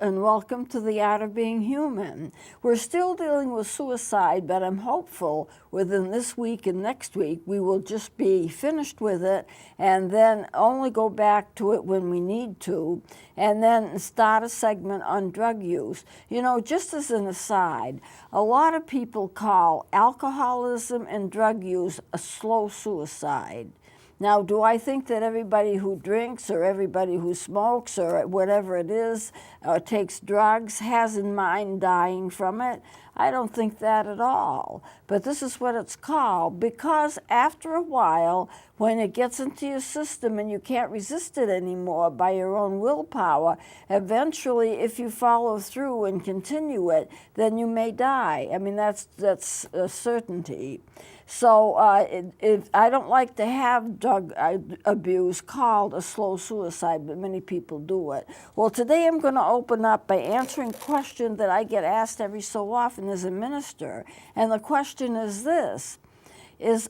and welcome to the Art of Being Human. We're still dealing with suicide, but I'm hopeful within this week and next week we will just be finished with it and then only go back to it when we need to, and then start a segment on drug use. You know, just as an aside, a lot of people call alcoholism and drug use a slow suicide. Now, do I think that everybody who drinks or everybody who smokes or whatever it is or takes drugs has in mind dying from it? I don't think that at all. But this is what it's called, because after a while, when it gets into your system and you can't resist it anymore by your own willpower, eventually, if you follow through and continue it, then you may die. I mean, that's a certainty. So I don't like to have drug abuse called a slow suicide, but many people do it. Well, today I'm going to open up by answering a question that I get asked every so often as a minister. And the question is this,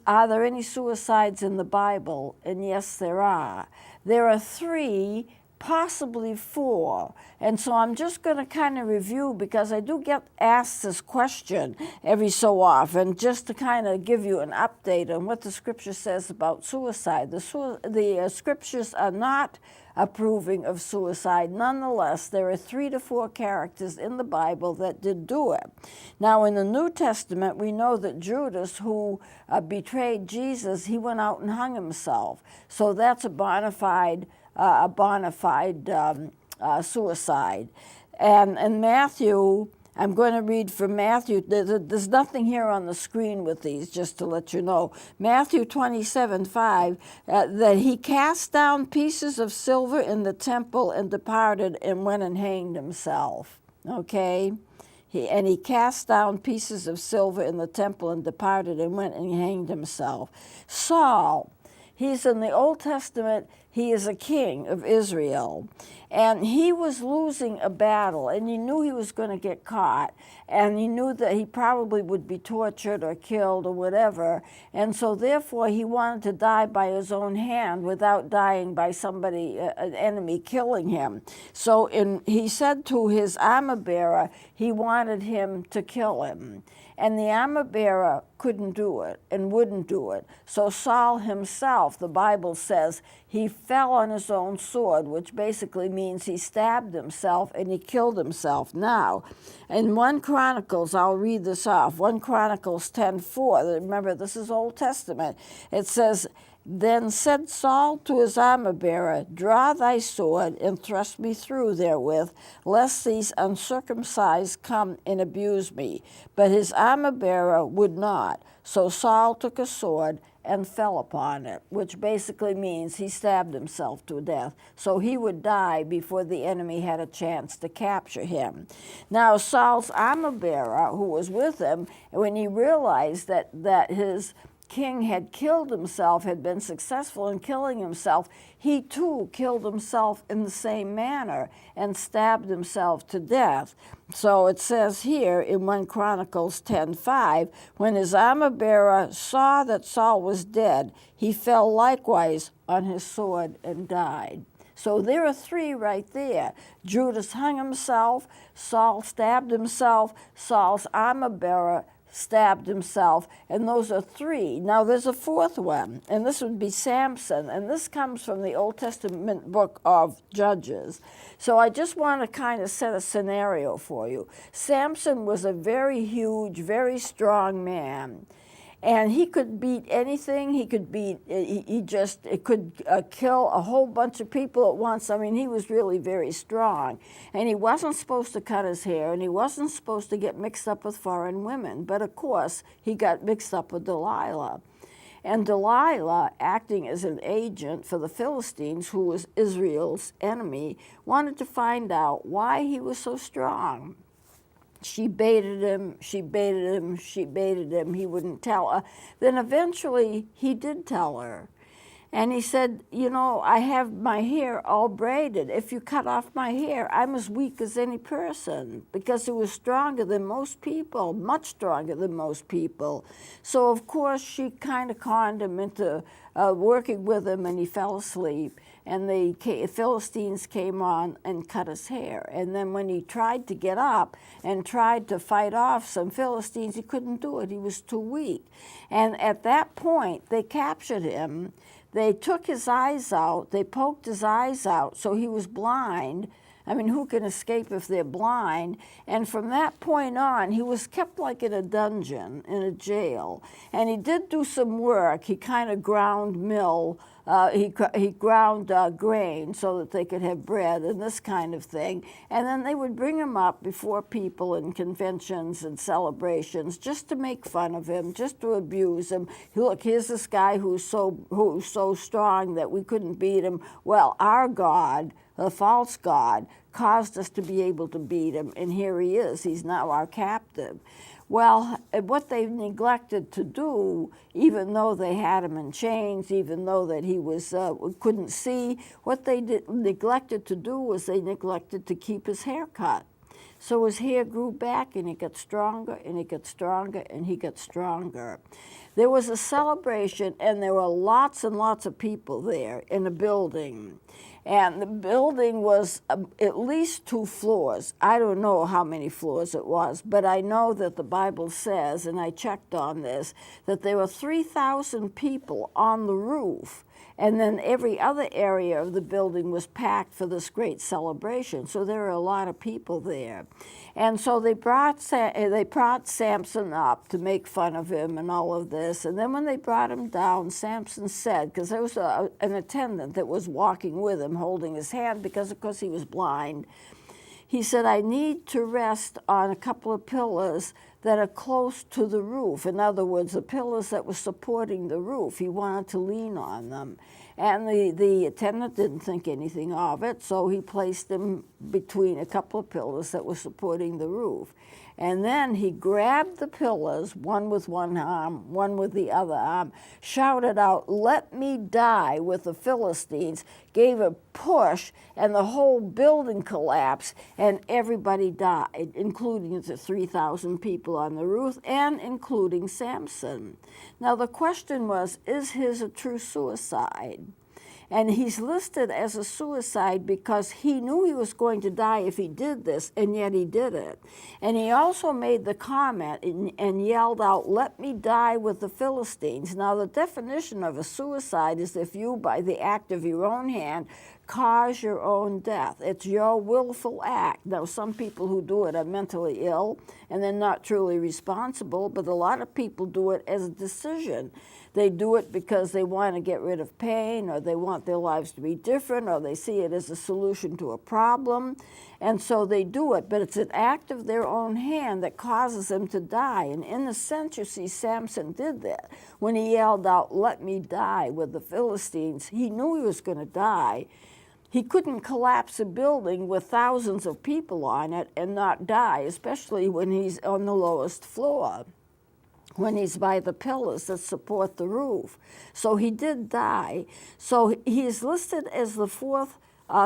are there any suicides in the Bible? And yes, there are. There are 3, possibly 4. And so I'm just going to kind of review, because I do get asked this question every so often, just to kind of give you an update on what the scripture says about suicide. The scriptures are not approving of suicide. Nonetheless, there are 3 to 4 characters in the Bible that did do it. Now, in the New Testament, we know that Judas, who betrayed Jesus, he went out and hung himself. So that's a bona fide suicide. And in Matthew, I'm going to read from Matthew. There's nothing here on the screen with these, just to let you know. Matthew 27:5, that he cast down pieces of silver in the temple and departed and went and hanged himself. Okay? He cast down pieces of silver in the temple and departed and went and hanged himself. Saul, he's in the Old Testament. He is a king of Israel, and he was losing a battle, and he knew he was going to get caught, and he knew that he probably would be tortured or killed or whatever, and so therefore he wanted to die by his own hand without dying by somebody, an enemy, killing him. So he said to his armor bearer, he wanted him to kill him. And the armor bearer couldn't do it and wouldn't do it. So Saul himself, the Bible says, he fell on his own sword, which basically means he stabbed himself and he killed himself. Now, in 1 Chronicles, I'll read this off, 1 Chronicles 10:4, remember this is Old Testament, it says, "Then said Saul to his armor-bearer, Draw thy sword, and thrust me through therewith, lest these uncircumcised come and abuse me. But his armor-bearer would not. So Saul took a sword and fell upon it," which basically means he stabbed himself to death. So he would die before the enemy had a chance to capture him. Now Saul's armor-bearer, who was with him, when he realized that his king had killed himself, had been successful in killing himself, he too killed himself in the same manner and stabbed himself to death. So it says here in 1 Chronicles 10:5, when his armor-bearer saw that Saul was dead, he fell likewise on his sword and died. So there are 3 right there. Judas hung himself, Saul stabbed himself, Saul's armor-bearer stabbed himself, and those are 3. Now there's a 4th one, and this would be Samson, and this comes from the Old Testament book of Judges. So I just want to kind of set a scenario for you. Samson was a very huge, very strong man. And he could beat anything. He could beat, it could kill a whole bunch of people at once. I mean, he was really very strong. And he wasn't supposed to cut his hair, and he wasn't supposed to get mixed up with foreign women. But of course, he got mixed up with Delilah. And Delilah, acting as an agent for the Philistines, who was Israel's enemy, wanted to find out why he was so strong. She baited him, she baited him, she baited him. He wouldn't tell her. Then eventually he did tell her. And he said, you know, I have my hair all braided. If you cut off my hair, I'm as weak as any person, because he was stronger than most people, much stronger than most people. So, of course, she kind of conned him into working with him, and he fell asleep. And the Philistines came on and cut his hair. And then when he tried to get up and tried to fight off some Philistines, he couldn't do it. He was too weak. And at that point, they captured him. They took his eyes out, they poked his eyes out, so he was blind. I mean, who can escape if they're blind? And from that point on, he was kept like in a dungeon, in a jail. And he did do some work. He kind of ground he ground grain so that they could have bread and this kind of thing. And then they would bring him up before people in conventions and celebrations just to make fun of him, just to abuse him. Look, here's this guy who's so strong that we couldn't beat him. Well, our God, the false God, caused us to be able to beat him, and here he is. He's now our captive. Well, what they neglected to do, even though they had him in chains, even though that he was couldn't see, what they neglected to do was they neglected to keep his hair cut. So his hair grew back, and it got stronger, and it got stronger, and he got stronger. There was a celebration, and there were lots and lots of people there in a building. And the building was at least 2 floors. I don't know how many floors it was, but I know that the Bible says, and I checked on this, that there were 3,000 people on the roof. And then every other area of the building was packed for this great celebration. So there were a lot of people there. And so they brought Samson up to make fun of him and all of this. And then when they brought him down, Samson said, because there was an attendant that was walking with him, holding his hand, because of course he was blind. He said, I need to rest on a couple of pillars that are close to the roof. In other words, the pillars that were supporting the roof. He wanted to lean on them. And the attendant didn't think anything of it, so he placed him between a couple of pillars that were supporting the roof. And then he grabbed the pillars, one with one arm, one with the other arm, shouted out, let me die with the Philistines, gave a push, and the whole building collapsed, and everybody died, including the 3,000 people on the roof, and including Samson. Now the question was, is his a true suicide? And he's listed as a suicide because he knew he was going to die if he did this, and yet he did it. And he also made the comment and yelled out, let me die with the Philistines. Now, the definition of a suicide is if you, by the act of your own hand, cause your own death. It's your willful act. Now, some people who do it are mentally ill, and they're not truly responsible, but a lot of people do it as a decision. They do it because they want to get rid of pain, or they want their lives to be different, or they see it as a solution to a problem, and so they do it. But it's an act of their own hand that causes them to die. And in a sense, you see, Samson did that. When he yelled out, let me die with the Philistines, he knew he was going to die. He couldn't collapse a building with thousands of people on it and not die, especially when he's on the lowest floor, when he's by the pillars that support the roof. So he did die. So he's listed as the 4th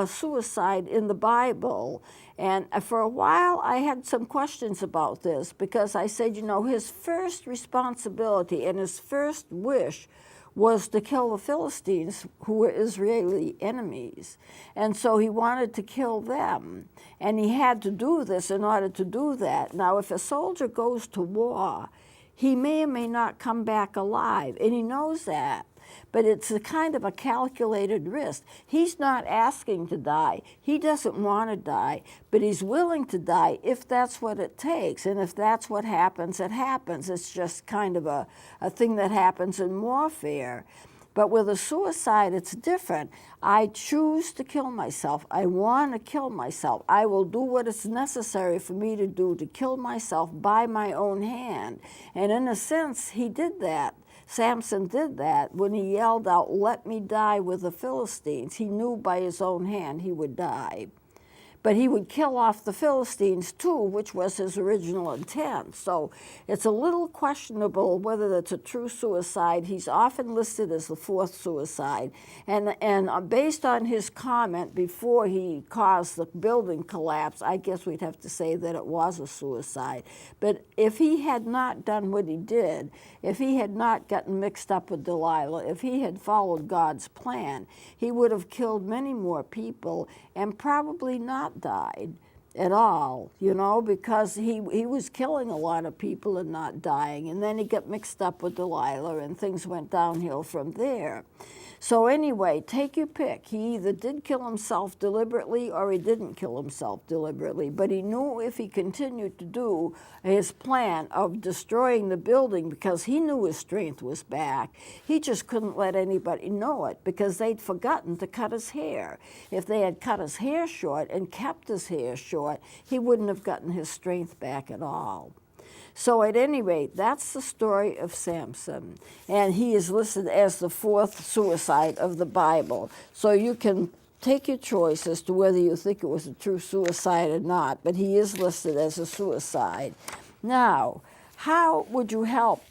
suicide in the Bible. And for a while, I had some questions about this, because I said, you know, his first responsibility and his first wish was to kill the Philistines, who were Israeli enemies. And so he wanted to kill them. And he had to do this in order to do that. Now, if a soldier goes to war, he may or may not come back alive, and he knows that. But it's a kind of a calculated risk. He's not asking to die. He doesn't want to die, but he's willing to die if that's what it takes. And if that's what happens, it happens. It's just kind of a thing that happens in warfare. But with a suicide, it's different. I choose to kill myself. I want to kill myself. I will do what is necessary for me to do to kill myself by my own hand. And in a sense, he did that. Samson did that when he yelled out, let me die with the Philistines. He knew by his own hand he would die. but he would kill off the Philistines too, which was his original intent. So it's a little questionable whether that's a true suicide. He's often listed as the fourth suicide. And based on his comment before he caused the building collapse, I guess we'd have to say that it was a suicide. But if he had not done what he did, if he had not gotten mixed up with Delilah, if he had followed God's plan, he would have killed many more people and probably not died at all, you know, because he was killing a lot of people and not dying. And then he got mixed up with Delilah and things went downhill from there. So anyway, take your pick. He either did kill himself deliberately or he didn't kill himself deliberately. But he knew if he continued to do his plan of destroying the building, because he knew his strength was back, he just couldn't let anybody know it because they'd forgotten to cut his hair. If they had cut his hair short and kept his hair short, he wouldn't have gotten his strength back at all. So at any rate, that's the story of Samson. And he is listed as the fourth suicide of the Bible. So you can take your choice as to whether you think it was a true suicide or not, but he is listed as a suicide. Now, how would you help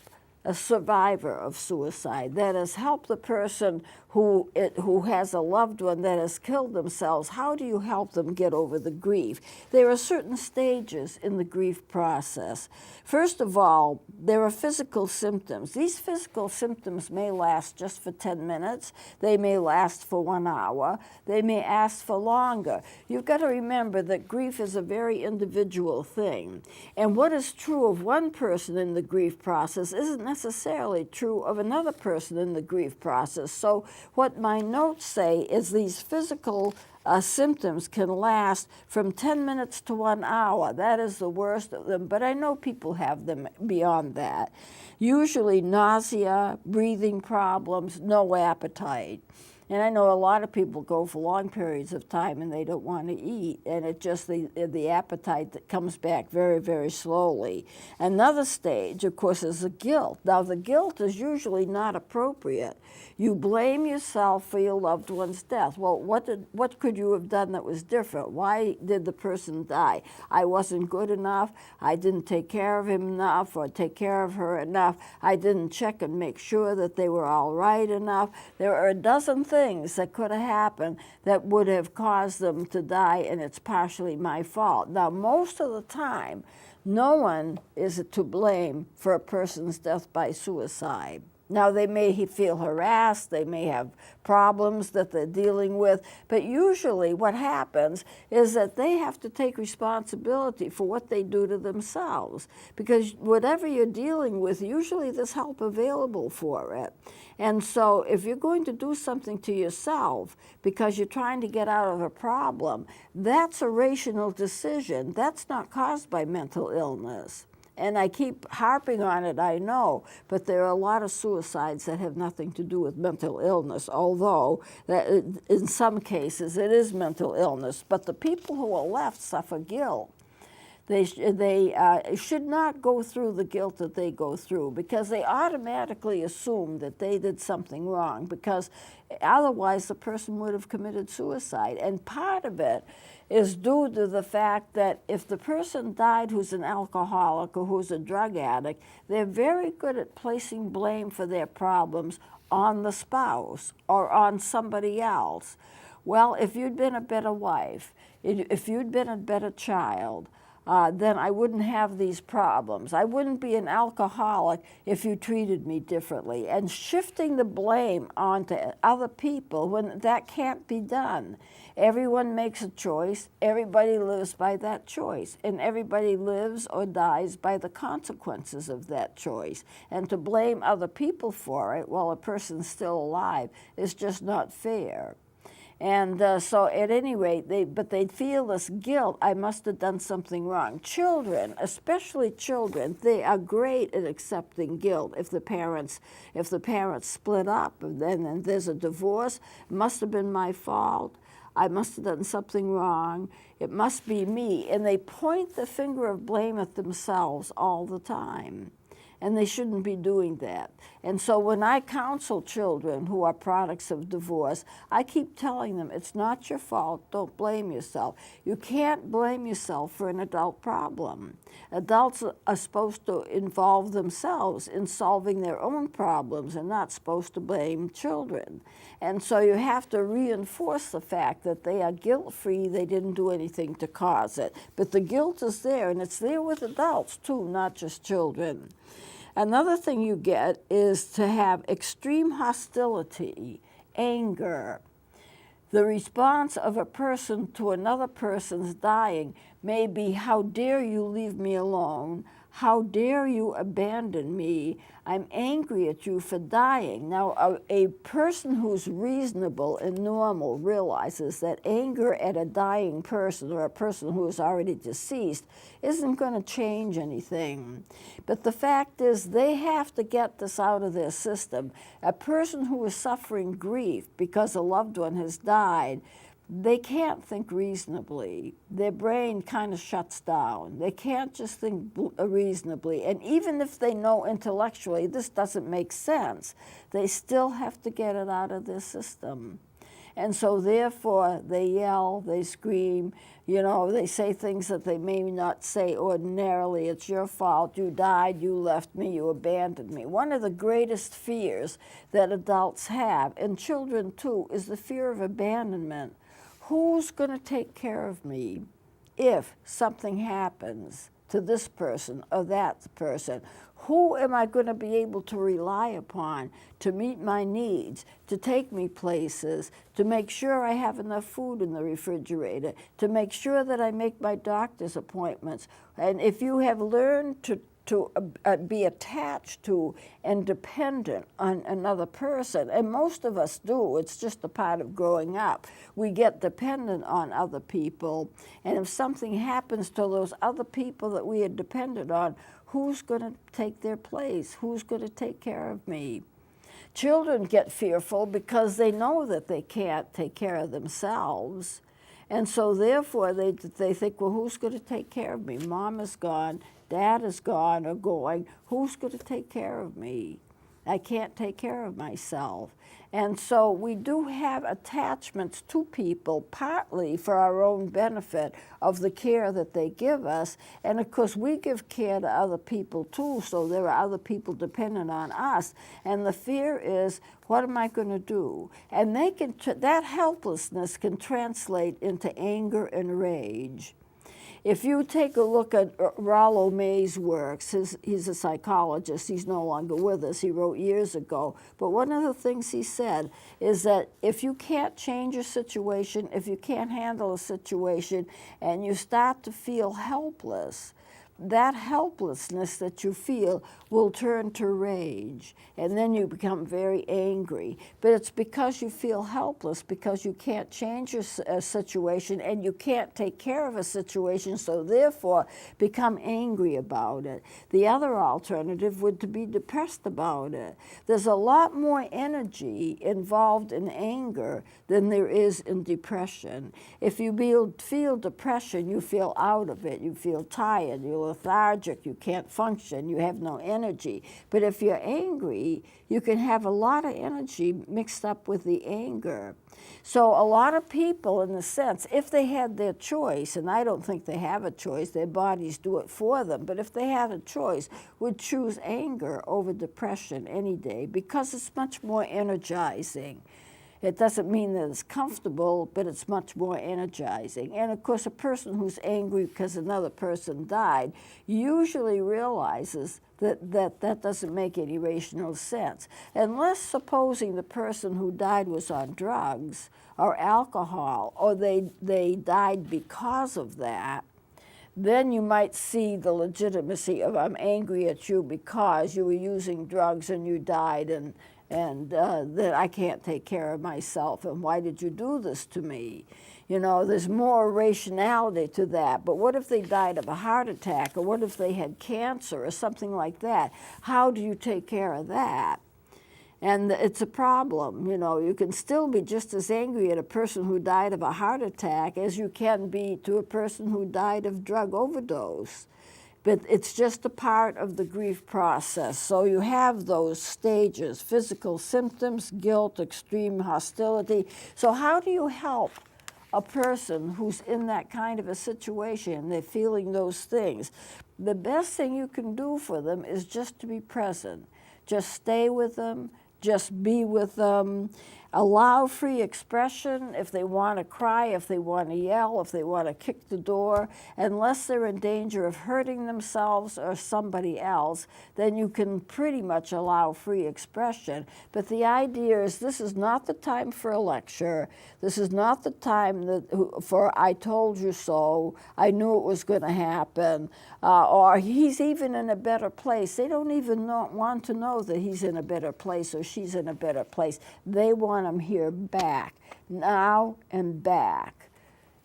a survivor of suicide? That is, help the person who has a loved one that has killed themselves. How do you help them get over the grief? There are certain stages in the grief process. First of all, there are physical symptoms. These physical symptoms may last just for 10 minutes. They may last for 1 hour. They may last for longer. You've got to remember that grief is a very individual thing. And what is true of one person in the grief process isn't necessarily true of another person in the grief process. So what my notes say is these physical symptoms can last from 10 minutes to 1 hour. That is the worst of them, but I know people have them beyond that. Usually nausea, breathing problems, no appetite. And I know a lot of people go for long periods of time and they don't want to eat, and it just the appetite that comes back very, very slowly. Another stage, of course, is the guilt. Now, the guilt is usually not appropriate. You blame yourself for your loved one's death. Well, what could you have done that was different? Why did the person die? I wasn't good enough. I didn't take care of him enough or take care of her enough. I didn't check and make sure that they were all right enough. There are a dozen things that could have happened that would have caused them to die, and it's partially my fault. Now, most of the time, no one is to blame for a person's death by suicide. Now, they may feel harassed, they may have problems that they're dealing with, but usually what happens is that they have to take responsibility for what they do to themselves, because whatever you're dealing with, usually there's help available for it. And so if you're going to do something to yourself because you're trying to get out of a problem, that's a rational decision. That's not caused by mental illness. And I keep harping on it, I know, but there are a lot of suicides that have nothing to do with mental illness, although that in some cases it is mental illness. But the people who are left suffer guilt. They should not go through the guilt that they go through, because they automatically assume that they did something wrong, because otherwise the person would have committed suicide. And part of it is due to the fact that if the person died who's an alcoholic or who's a drug addict, they're very good at placing blame for their problems on the spouse or on somebody else. Well, if you'd been a better wife, if you'd been a better child, then I wouldn't have these problems. I wouldn't be an alcoholic if you treated me differently. And shifting the blame onto other people, when that can't be done. Everyone makes a choice, everybody lives by that choice, and everybody lives or dies by the consequences of that choice. And to blame other people for it while a person's still alive is just not fair. And so at any rate, they feel this guilt, I must have done something wrong. Children, especially children, they are great at accepting guilt. If the parents split up and then there's a divorce, it must have been my fault. I must have done something wrong. It must be me. And they point the finger of blame at themselves all the time. and they shouldn't be doing that. And so when I counsel children who are products of divorce, I keep telling them, it's not your fault, don't blame yourself. You can't blame yourself for an adult problem. Adults are supposed to involve themselves in solving their own problems and not supposed to blame children. And so you have to reinforce the fact that they are guilt-free, they didn't do anything to cause it. But the guilt is there, and it's there with adults too, not just children. Another thing you get is to have extreme hostility, anger. The response of a person to another person's dying may be, how dare you leave me alone? How dare you abandon me? I'm angry at you for dying. Now, a person who's reasonable and normal realizes that anger at a dying person or a person who is already deceased isn't going to change anything. But the fact is, they have to get this out of their system. A person who is suffering grief because a loved one has died, they can't think reasonably. Their brain kind of shuts down. They can't just think reasonably. And even if they know intellectually this doesn't make sense, they still have to get it out of their system. And so therefore they yell, they scream, you know, they say things that they may not say ordinarily. It's your fault, you died, you left me, you abandoned me. One of the greatest fears that adults have, and children too, is the fear of abandonment. Who's going to take care of me if something happens to this person or that person? Who am I going to be able to rely upon to meet my needs, to take me places, to make sure I have enough food in the refrigerator, to make sure that I make my doctor's appointments? And if you have learned to be attached to and dependent on another person, and most of us do, it's just a part of growing up. We get dependent on other people, and if something happens to those other people that we are dependent on, who's going to take their place? Who's going to take care of me? Children get fearful because they know that they can't take care of themselves. And so therefore they think, well, who's going to take care of me? Mom is gone, Dad is gone or going. Who's going to take care of me? I can't take care of myself. And so we do have attachments to people, partly for our own benefit of the care that they give us. And of course, we give care to other people too, so there are other people dependent on us. And the fear is, what am I going to do? And that helplessness can translate into anger and rage. If you take a look at Rollo May's works, he's a psychologist, he's no longer with us, he wrote years ago, but one of the things he said is that if you can't change a situation, if you can't handle a situation, and you start to feel helpless, that helplessness that you feel will turn to rage, and then you become very angry. But it's because you feel helpless, because you can't change a situation and you can't take care of a situation, so therefore become angry about it. The other alternative would to be depressed about it. There's a lot more energy involved in anger than there is in depression. If you feel depression, you feel out of it, you feel tired, you're lethargic, you can't function, you have no energy. But if you're angry, you can have a lot of energy mixed up with the anger. So a lot of people, in a sense, if they had their choice, and I don't think they have a choice, their bodies do it for them, but if they had a choice, would choose anger over depression any day because it's much more energizing. It doesn't mean that it's comfortable, but it's much more energizing. And of course, a person who's angry because another person died usually realizes that doesn't make any rational sense. Unless supposing the person who died was on drugs or alcohol, or they died because of that, then you might see the legitimacy of, I'm angry at you because you were using drugs and you died, and that I can't take care of myself, and why did you do this to me? You know, there's more rationality to that. But what if they died of a heart attack, or what if they had cancer or something like that? How do you take care of that? And it's a problem, you know. You can still be just as angry at a person who died of a heart attack as you can be to a person who died of drug overdose. but it's just a part of the grief process. So you have those stages: physical symptoms, guilt, extreme hostility. So how do you help a person who's in that kind of a situation? They're feeling those things. The best thing you can do for them is just to be present. Just stay with them, just be with them. Allow free expression if they want to cry, if they want to yell, if they want to kick the door. Unless they're in danger of hurting themselves or somebody else, then you can pretty much allow free expression. But the idea is this is not the time for a lecture. This is not the time for "I told you so," "I knew it was going to happen," or "he's even in a better place." They don't even want to know that he's in a better place or she's in a better place. They want him here back, now and back.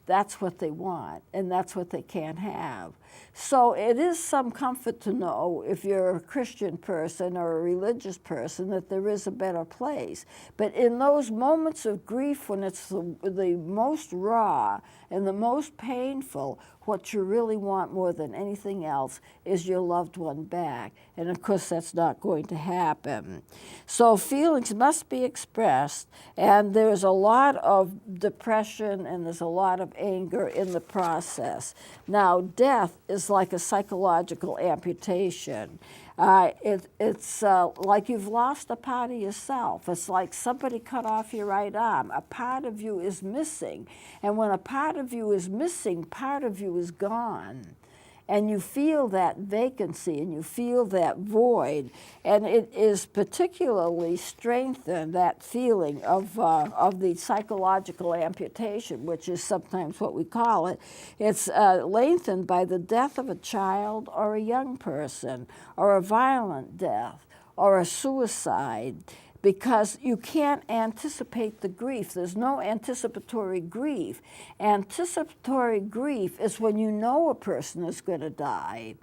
That's what they want, and that's what they can't have. So it is some comfort to know, if you're a Christian person or a religious person, that there is a better place. But in those moments of grief, when it's the most raw and the most painful, what you really want more than anything else is your loved one back. And of course, that's not going to happen. So feelings must be expressed, and there's a lot of depression and there's a lot of anger in the process. Now, death is like a psychological amputation. It's like you've lost a part of yourself. It's like somebody cut off your right arm. A part of you is missing. And when a part of you is missing, part of you is gone. And you feel that vacancy and you feel that void. And it is particularly strengthened, that feeling of the psychological amputation, which is sometimes what we call it. It's lengthened by the death of a child or a young person, or a violent death, or a suicide, because you can't anticipate the grief. There's no anticipatory grief. Anticipatory grief is when you know a person is going to die,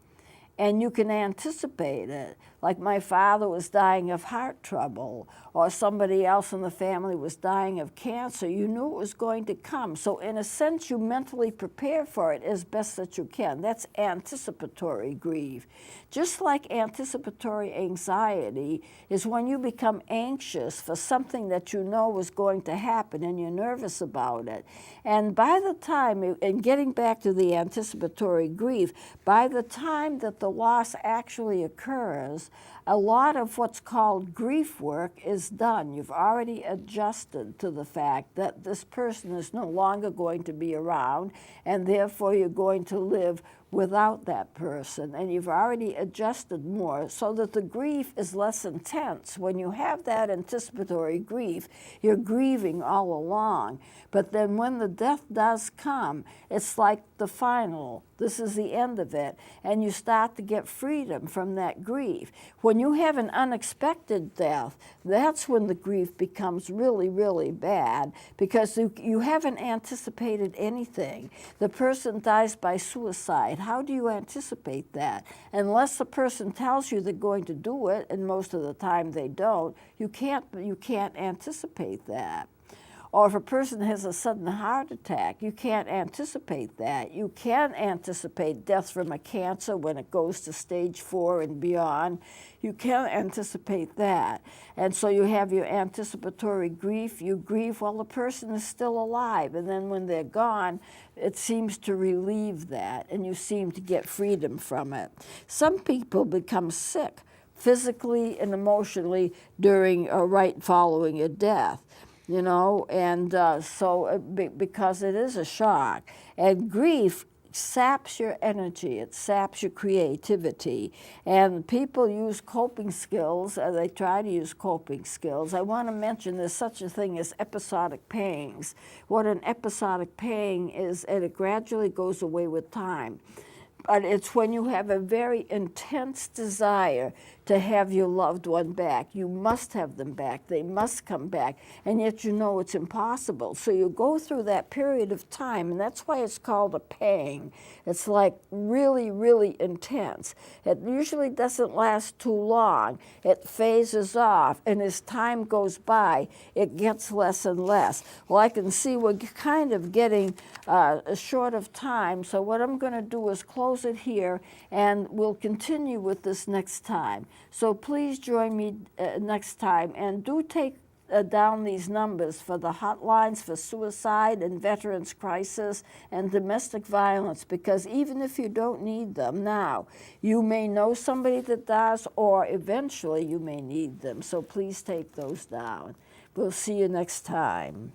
and you can anticipate it. Like my father was dying of heart trouble, or somebody else in the family was dying of cancer. You knew it was going to come. So in a sense, you mentally prepare for it as best that you can. That's anticipatory grief. Just like anticipatory anxiety is when you become anxious for something that you know is going to happen and you're nervous about it. And by the time, and getting back to the anticipatory grief, by the time that the loss actually occurs, a lot of what's called grief work is done. You've already adjusted to the fact that this person is no longer going to be around, and therefore you're going to live without that person, and you've already adjusted more so that the grief is less intense. When you have that anticipatory grief, you're grieving all along. But then when the death does come, it's like the final. This is the end of it, and you start to get freedom from that grief. When you have an unexpected death, that's when the grief becomes really, really bad, because you haven't anticipated anything. The person dies by suicide. How do you anticipate that? Unless the person tells you they're going to do it, and most of the time they don't, you can't anticipate that. Or if a person has a sudden heart attack, you can't anticipate that. You can anticipate death from a cancer when it goes to stage 4 and beyond. You can anticipate that. And so you have your anticipatory grief. You grieve while the person is still alive. And then when they're gone, it seems to relieve that, and you seem to get freedom from it. Some people become sick physically and emotionally right following a death. You know, and because it is a shock. And grief saps your energy, it saps your creativity. And people use coping skills, they try to use coping skills. I want to mention there's such a thing as episodic pangs. What an episodic pang is, and it gradually goes away with time. But it's when you have a very intense desire to have your loved one back. You must have them back. They must come back. And yet you know it's impossible. So you go through that period of time, and that's why it's called a pang. It's like really, really intense. It usually doesn't last too long. It phases off, and as time goes by, it gets less and less. Well, I can see we're kind of getting short of time, so what I'm going to do is close it here, and we'll continue with this next time. So please join me next time, and do take down these numbers for the hotlines for suicide and veterans crisis and domestic violence, because even if you don't need them now, you may know somebody that does, or eventually you may need them. So please take those down. We'll see you next time.